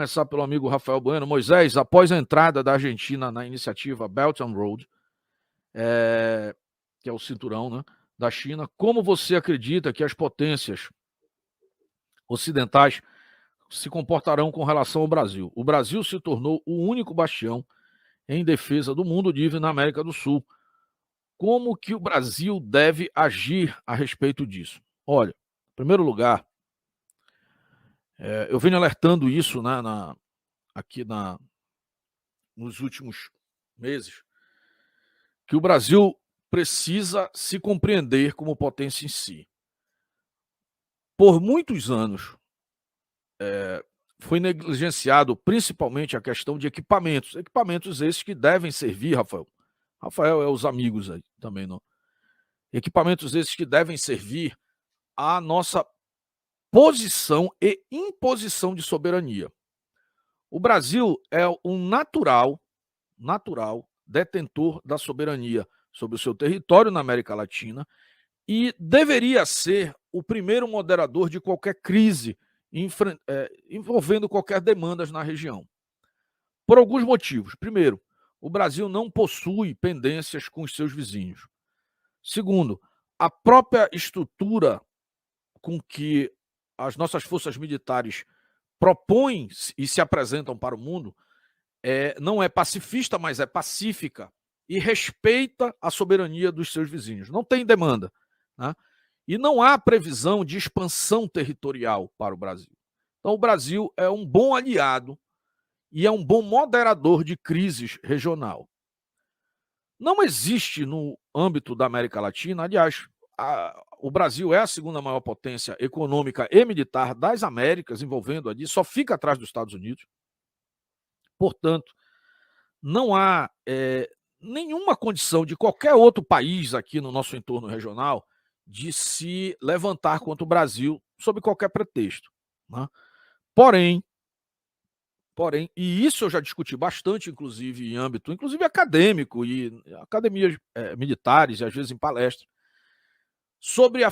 começar pelo amigo Rafael Bueno. Moisés, após a entrada da Argentina na iniciativa Belt and Road, que é o cinturão, né, da China, como você acredita que as potências ocidentais se comportarão com relação ao Brasil? O Brasil se tornou o único bastião em defesa do mundo livre na América do Sul. Como que o Brasil deve agir a respeito disso? Olha, em primeiro lugar, eu venho alertando isso, né, aqui nos últimos meses, que o Brasil precisa se compreender como potência em si. Por muitos anos, foi negligenciado principalmente a questão de equipamentos. Equipamentos esses que devem servir, Rafael. Rafael é os amigos aí também, não? Equipamentos esses que devem servir à nossa posição e imposição de soberania. O Brasil é um natural detentor da soberania sobre o seu território na América Latina e deveria ser o primeiro moderador de qualquer crise envolvendo qualquer demanda na região. Por alguns motivos. Primeiro, o Brasil não possui pendências com os seus vizinhos. Segundo, a própria estrutura com que as nossas forças militares propõem e se apresentam para o mundo não é pacifista, mas é pacífica e respeita a soberania dos seus vizinhos. Não tem demanda, né? E não há previsão de expansão territorial para o Brasil. Então, o Brasil é um bom aliado e é um bom moderador de crises regional. Não existe no âmbito da América Latina, aliás, o Brasil é a segunda maior potência econômica e militar das Américas, envolvendo ali, só fica atrás dos Estados Unidos. Portanto, não há nenhuma condição de qualquer outro país aqui no nosso entorno regional de se levantar contra o Brasil sob qualquer pretexto, né? Porém, e isso eu já discuti bastante, inclusive em âmbito, inclusive acadêmico e academias militares, e às vezes em palestras, sobre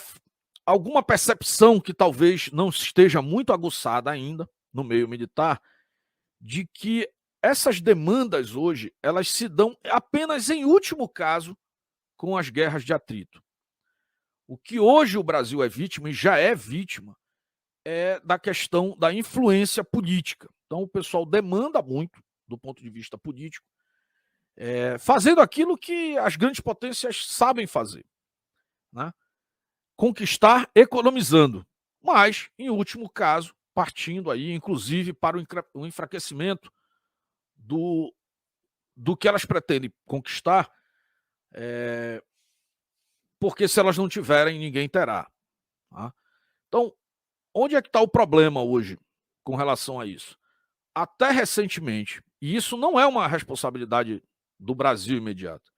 alguma percepção que talvez não esteja muito aguçada ainda no meio militar, de que essas demandas hoje, elas se dão apenas em último caso com as guerras de atrito. O que hoje o Brasil é vítima, e já é vítima, é da questão da influência política. Então o pessoal demanda muito, do ponto de vista político, fazendo aquilo que as grandes potências sabem fazer, né? Conquistar economizando, mas, em último caso, partindo aí, inclusive, para o enfraquecimento do que elas pretendem conquistar, porque se elas não tiverem, ninguém terá. Tá? Então, onde é que está o problema hoje com relação a isso? Até recentemente, e isso não é uma responsabilidade do Brasil imediata,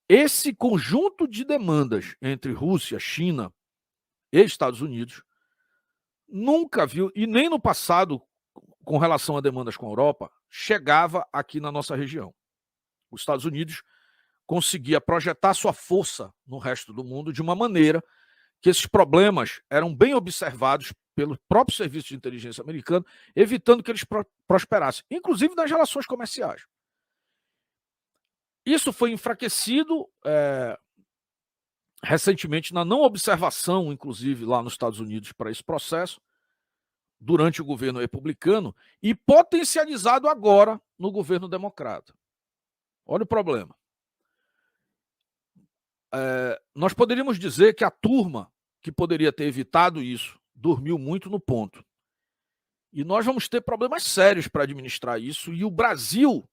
esse conjunto de demandas entre Rússia, China e Estados Unidos nunca viu, e nem no passado, com relação a demandas com a Europa, chegava aqui na nossa região. Os Estados Unidos conseguia projetar sua força no resto do mundo de uma maneira que esses problemas eram bem observados pelo próprio serviço de inteligência americano, evitando que eles prosperassem, inclusive nas relações comerciais. Isso foi enfraquecido recentemente na não observação, inclusive lá nos Estados Unidos, para esse processo, durante o governo republicano, e potencializado agora no governo democrata. Olha o problema. Nós poderíamos dizer que a turma que poderia ter evitado isso dormiu muito no ponto. E nós vamos ter problemas sérios para administrar isso, e o Brasil,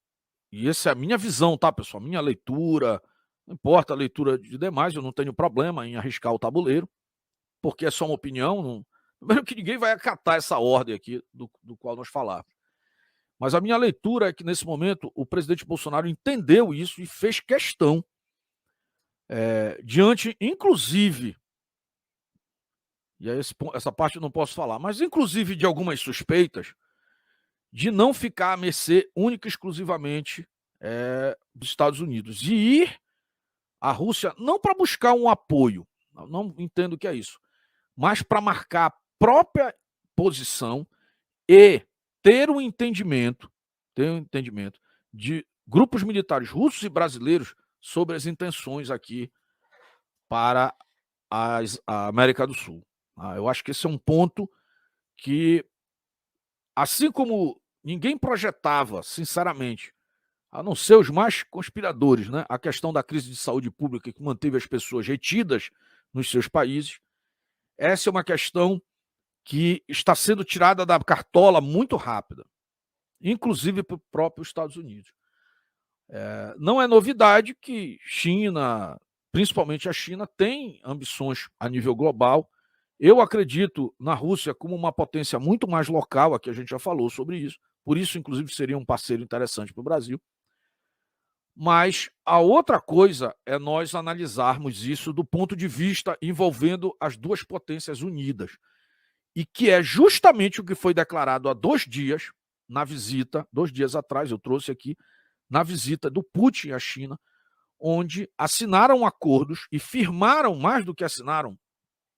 e essa é a minha visão, tá, pessoal? Minha leitura, não importa a leitura de demais, eu não tenho problema em arriscar o tabuleiro, porque é só uma opinião, não... Primeiro que ninguém vai acatar essa ordem aqui do qual nós falamos. Mas a minha leitura é que, nesse momento, o presidente Bolsonaro entendeu isso e fez questão, diante, inclusive, e aí essa parte eu não posso falar, mas inclusive de algumas suspeitas, de não ficar à mercê única e exclusivamente dos Estados Unidos. E ir à Rússia não para buscar um apoio, não entendo o que é isso, mas para marcar a própria posição e ter um entendimento de grupos militares russos e brasileiros sobre as intenções aqui para a América do Sul. Eu acho que esse é um ponto que, assim como ninguém projetava, sinceramente, a não ser os mais conspiradores, né, a questão da crise de saúde pública que manteve as pessoas retidas nos seus países, essa é uma questão que está sendo tirada da cartola muito rápida, inclusive para o próprio Estados Unidos. Não é novidade que China, principalmente a China, tem ambições a nível global. Eu acredito na Rússia como uma potência muito mais local, aqui a gente já falou sobre isso, por isso, inclusive, seria um parceiro interessante para o Brasil. Mas a outra coisa é nós analisarmos isso do ponto de vista envolvendo as duas potências unidas, e que é justamente o que foi declarado há 2 dias, na visita, 2 dias atrás, eu trouxe aqui, na visita do Putin à China, onde assinaram acordos e firmaram, mais do que assinaram,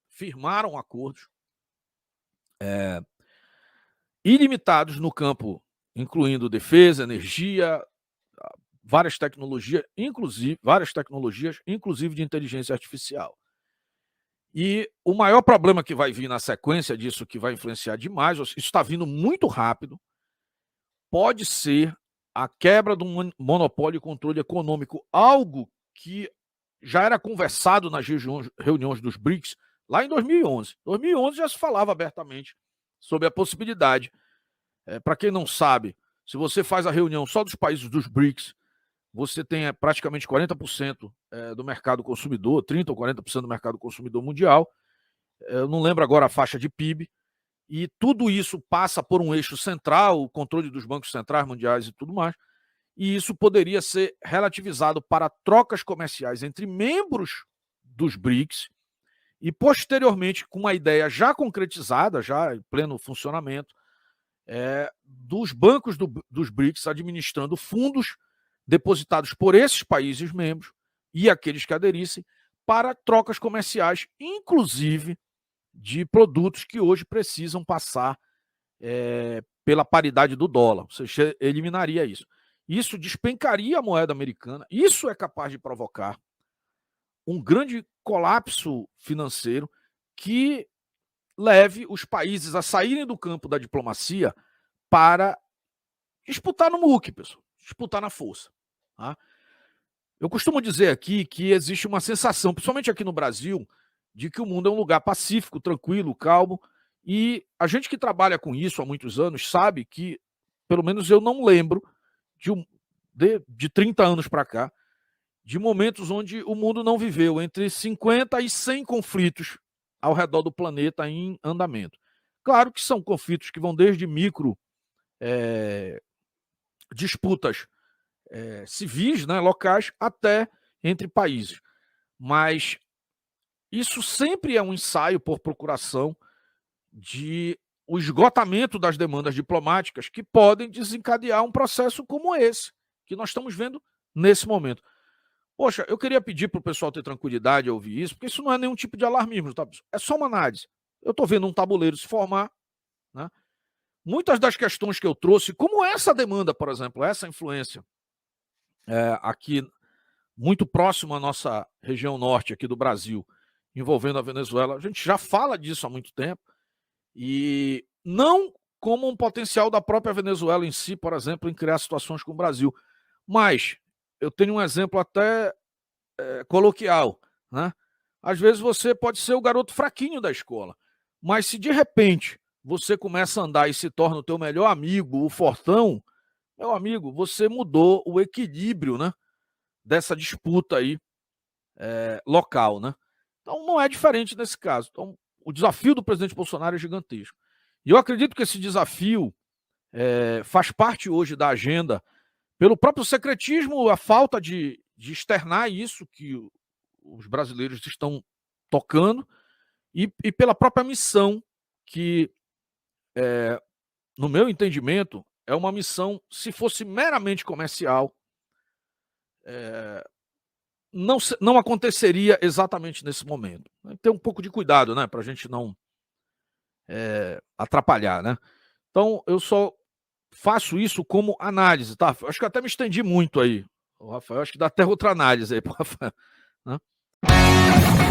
firmaram acordos ilimitados no campo, incluindo defesa, energia, várias tecnologias, inclusive de inteligência artificial. E o maior problema que vai vir na sequência disso, que vai influenciar demais, isso está vindo muito rápido, pode ser a quebra do monopólio e controle econômico, algo que já era conversado nas reuniões dos BRICS lá em 2011. Em 2011 já se falava abertamente sobre a possibilidade. Para quem não sabe, se você faz a reunião só dos países dos BRICS, você tem praticamente 40% do mercado consumidor, 30% ou 40% do mercado consumidor mundial. Eu não lembro agora a faixa de PIB. E tudo isso passa por um eixo central, o controle dos bancos centrais mundiais e tudo mais. E isso poderia ser relativizado para trocas comerciais entre membros dos BRICS e, posteriormente, com uma ideia já concretizada, já em pleno funcionamento, dos bancos dos BRICS administrando fundos depositados por esses países membros e aqueles que aderissem para trocas comerciais, inclusive de produtos que hoje precisam passar pela paridade do dólar. Você eliminaria isso. Isso despencaria a moeda americana. Isso é capaz de provocar um grande colapso financeiro que leve os países a saírem do campo da diplomacia para disputar no muque, pessoal, disputar na força. Tá? Eu costumo dizer aqui que existe uma sensação, principalmente aqui no Brasil, de que o mundo é um lugar pacífico, tranquilo, calmo, e a gente que trabalha com isso há muitos anos sabe que, pelo menos eu não lembro, de 30 anos para cá, de momentos onde o mundo não viveu entre 50 e 100 conflitos ao redor do planeta em andamento. Claro que são conflitos que vão desde micro disputas civis, né, locais, até entre países. Mas isso sempre é um ensaio por procuração de o esgotamento das demandas diplomáticas que podem desencadear um processo como esse, que nós estamos vendo nesse momento. Poxa, eu queria pedir para o pessoal ter tranquilidade ao ouvir isso, porque isso não é nenhum tipo de alarmismo, tá? É só uma análise. Eu estou vendo um tabuleiro se formar, né? Muitas das questões que eu trouxe, como essa demanda, por exemplo, essa influência aqui muito próximo à nossa região norte aqui do Brasil, envolvendo a Venezuela, a gente já fala disso há muito tempo, e não como um potencial da própria Venezuela em si, por exemplo, em criar situações com o Brasil. Mas eu tenho um exemplo até coloquial, né? Às vezes você pode ser o garoto fraquinho da escola, mas se de repente você começa a andar e se torna o teu melhor amigo, o fortão, meu amigo, você mudou o equilíbrio, né, dessa disputa aí local, né? Então não é diferente nesse caso. Então o desafio do presidente Bolsonaro é gigantesco. E eu acredito que esse desafio faz parte hoje da agenda pelo próprio secretismo, a falta de externar isso que os brasileiros estão tocando e pela própria missão que, no meu entendimento, é uma missão, se fosse meramente comercial, não aconteceria exatamente nesse momento. Ter um pouco de cuidado, né, para a gente não atrapalhar, né? Então, eu só faço isso como análise, tá? Acho que eu até me estendi muito aí, Rafael. Acho que dá até outra análise aí, Rafael, né?